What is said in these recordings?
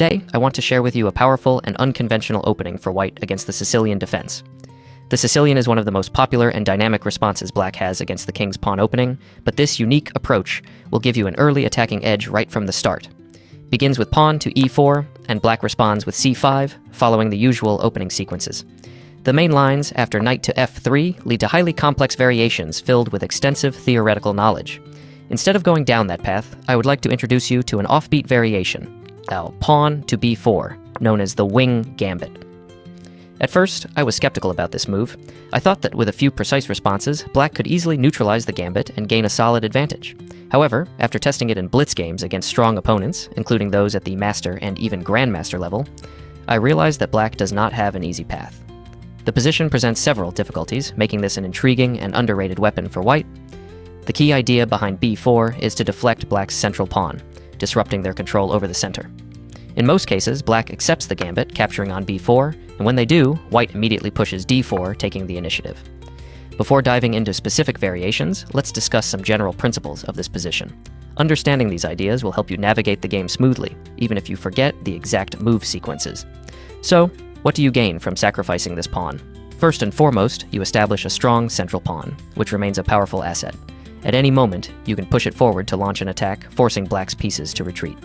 Today, I want to share with you a powerful and unconventional opening for white against the Sicilian Defense. The Sicilian is one of the most popular and dynamic responses black has against the king's pawn opening, but this unique approach will give you an early attacking edge right from the start. Begins with pawn to e4, and black responds with c5, following the usual opening sequences. The main lines after knight to f3 lead to highly complex variations filled with extensive theoretical knowledge. Instead of going down that path, I would like to introduce you to an offbeat variation, pawn to b4, known as the wing gambit. At first, I was skeptical about this move. I thought that with a few precise responses, black could easily neutralize the gambit and gain a solid advantage. However, after testing it in blitz games against strong opponents, including those at the master and even grandmaster level, I realized that black does not have an easy path. The position presents several difficulties, making this an intriguing and underrated weapon for white. The key idea behind b4 is to deflect black's central pawn, disrupting their control over the center. In most cases, black accepts the gambit, capturing on b4, and when they do, white immediately pushes d4, taking the initiative. Before diving into specific variations, let's discuss some general principles of this position. Understanding these ideas will help you navigate the game smoothly, even if you forget the exact move sequences. So, what do you gain from sacrificing this pawn? First and foremost, you establish a strong central pawn, which remains a powerful asset. At any moment, you can push it forward to launch an attack, forcing black's pieces to retreat.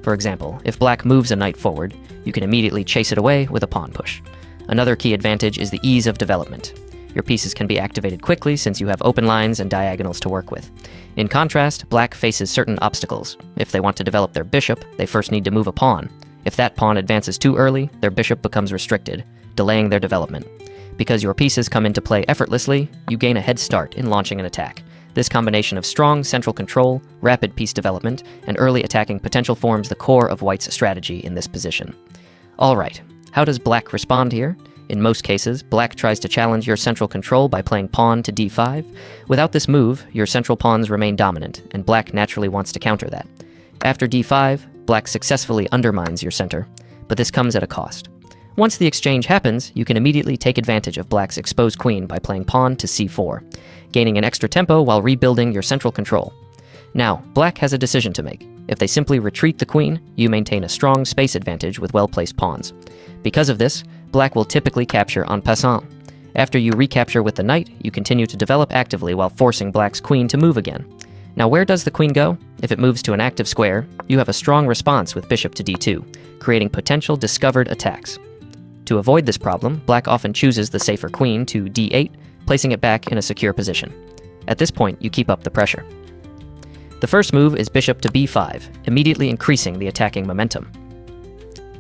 For example, if black moves a knight forward, you can immediately chase it away with a pawn push. Another key advantage is the ease of development. Your pieces can be activated quickly since you have open lines and diagonals to work with. In contrast, black faces certain obstacles. If they want to develop their bishop, they first need to move a pawn. If that pawn advances too early, their bishop becomes restricted, delaying their development. Because your pieces come into play effortlessly, you gain a head start in launching an attack. This combination of strong central control, rapid piece development, and early attacking potential forms the core of white's strategy in this position. Alright, how does black respond here? In most cases, black tries to challenge your central control by playing pawn to d5. Without this move, your central pawns remain dominant, and black naturally wants to counter that. After d5, black successfully undermines your center, but this comes at a cost. Once the exchange happens, you can immediately take advantage of black's exposed queen by playing pawn to c4, gaining an extra tempo while rebuilding your central control. Now, black has a decision to make. If they simply retreat the queen, you maintain a strong space advantage with well-placed pawns. Because of this, black will typically capture en passant. After you recapture with the knight, you continue to develop actively while forcing black's queen to move again. Now, where does the queen go? If it moves to an active square, you have a strong response with bishop to d2, creating potential discovered attacks. To avoid this problem, black often chooses the safer queen to d8, placing it back in a secure position. At this point, you keep up the pressure. The first move is bishop to b5, immediately increasing the attacking momentum.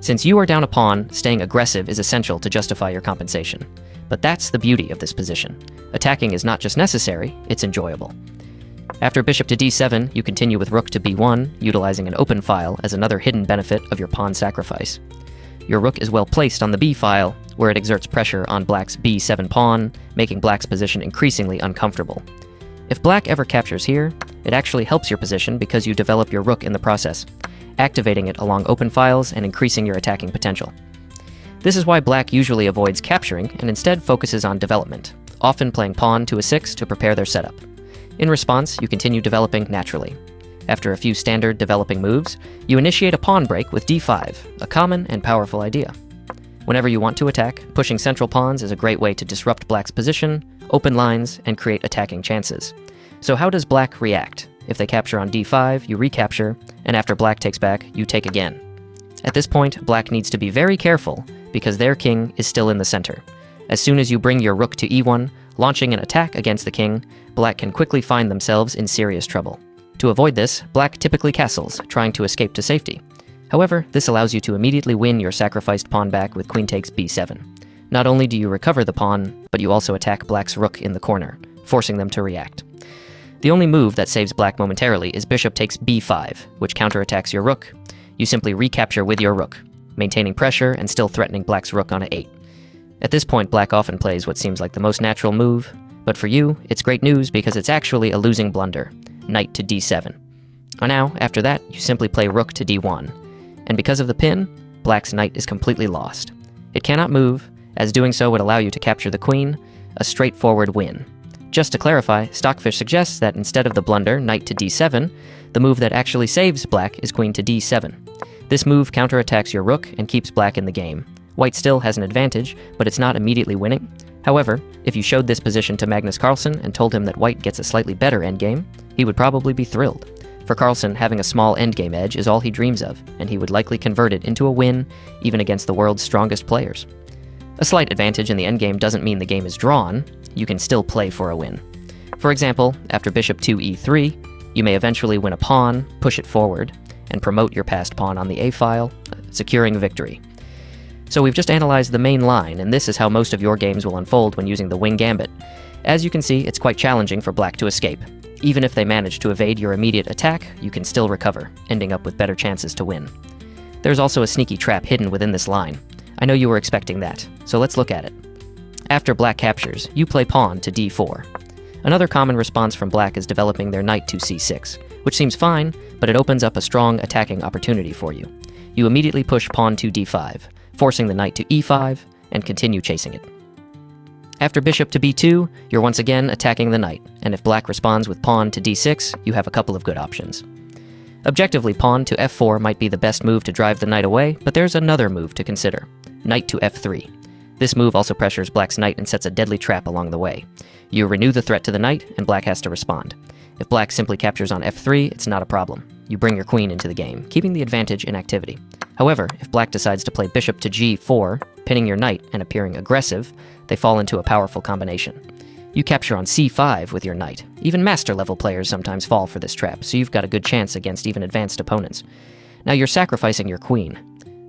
Since you are down a pawn, staying aggressive is essential to justify your compensation. But that's the beauty of this position. Attacking is not just necessary, it's enjoyable. After bishop to d7, you continue with rook to b1, utilizing an open file as another hidden benefit of your pawn sacrifice. Your rook is well placed on the b file, where it exerts pressure on black's b7 pawn, making black's position increasingly uncomfortable. If black ever captures here, it actually helps your position because you develop your rook in the process, activating it along open files and increasing your attacking potential. This is why black usually avoids capturing and instead focuses on development, often playing pawn to a6 to prepare their setup. In response, you continue developing naturally. After a few standard developing moves, you initiate a pawn break with d5, a common and powerful idea. Whenever you want to attack, pushing central pawns is a great way to disrupt black's position, open lines, and create attacking chances. So how does black react? If they capture on d5, you recapture, and after black takes back, you take again. At this point, black needs to be very careful because their king is still in the center. As soon as you bring your rook to e1, launching an attack against the king, black can quickly find themselves in serious trouble. To avoid this, black typically castles, trying to escape to safety. However, this allows you to immediately win your sacrificed pawn back with queen takes b7. Not only do you recover the pawn, but you also attack black's rook in the corner, forcing them to react. The only move that saves black momentarily is bishop takes b5, which counterattacks your rook. You simply recapture with your rook, maintaining pressure and still threatening black's rook on a8. At this point, black often plays what seems like the most natural move, but for you, it's great news because it's actually a losing blunder. Knight to d7. Now, after that, you simply play rook to d1. And because of the pin, black's knight is completely lost. It cannot move, as doing so would allow you to capture the queen, a straightforward win. Just to clarify, Stockfish suggests that instead of the blunder knight to d7, the move that actually saves black is queen to d7. This move counterattacks your rook and keeps black in the game. White still has an advantage, but it's not immediately winning. However, if you showed this position to Magnus Carlsen and told him that white gets a slightly better endgame, he would probably be thrilled. For Carlsen, having a small endgame edge is all he dreams of, and he would likely convert it into a win, even against the world's strongest players. A slight advantage in the endgame doesn't mean the game is drawn. You can still play for a win. For example, after bishop 2 e3, you may eventually win a pawn, push it forward, and promote your passed pawn on the a-file, securing victory. So we've just analyzed the main line, and this is how most of your games will unfold when using the wing gambit. As you can see, it's quite challenging for black to escape. Even if they manage to evade your immediate attack, you can still recover, ending up with better chances to win. There's also a sneaky trap hidden within this line. I know you were expecting that, so let's look at it. After black captures, you play pawn to d4. Another common response from black is developing their knight to c6, which seems fine, but it opens up a strong attacking opportunity for you. You immediately push pawn to d5, forcing the knight to e5, and continue chasing it. After bishop to b2, you're once again attacking the knight, and if black responds with pawn to d6, you have a couple of good options. Objectively, pawn to f4 might be the best move to drive the knight away, but there's another move to consider: knight to f3. This move also pressures black's knight and sets a deadly trap along the way. You renew the threat to the knight, and black has to respond. If black simply captures on f3, it's not a problem. You bring your queen into the game, keeping the advantage in activity. However, if black decides to play bishop to g4, pinning your knight and appearing aggressive, they fall into a powerful combination. You capture on c5 with your knight. Even master-level players sometimes fall for this trap, so you've got a good chance against even advanced opponents. Now you're sacrificing your queen,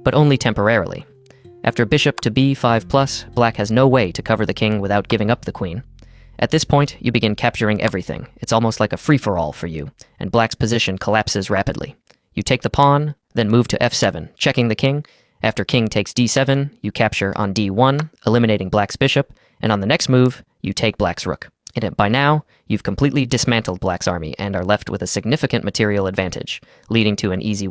but only temporarily. After bishop to b5+, black has no way to cover the king without giving up the queen. At this point, you begin capturing everything. It's almost like a free-for-all for you, and black's position collapses rapidly. You take the pawn, then move to f7, checking the king. After king takes d7, you capture on d1, eliminating black's bishop, and on the next move, you take black's rook. And by now, you've completely dismantled black's army and are left with a significant material advantage, leading to an easy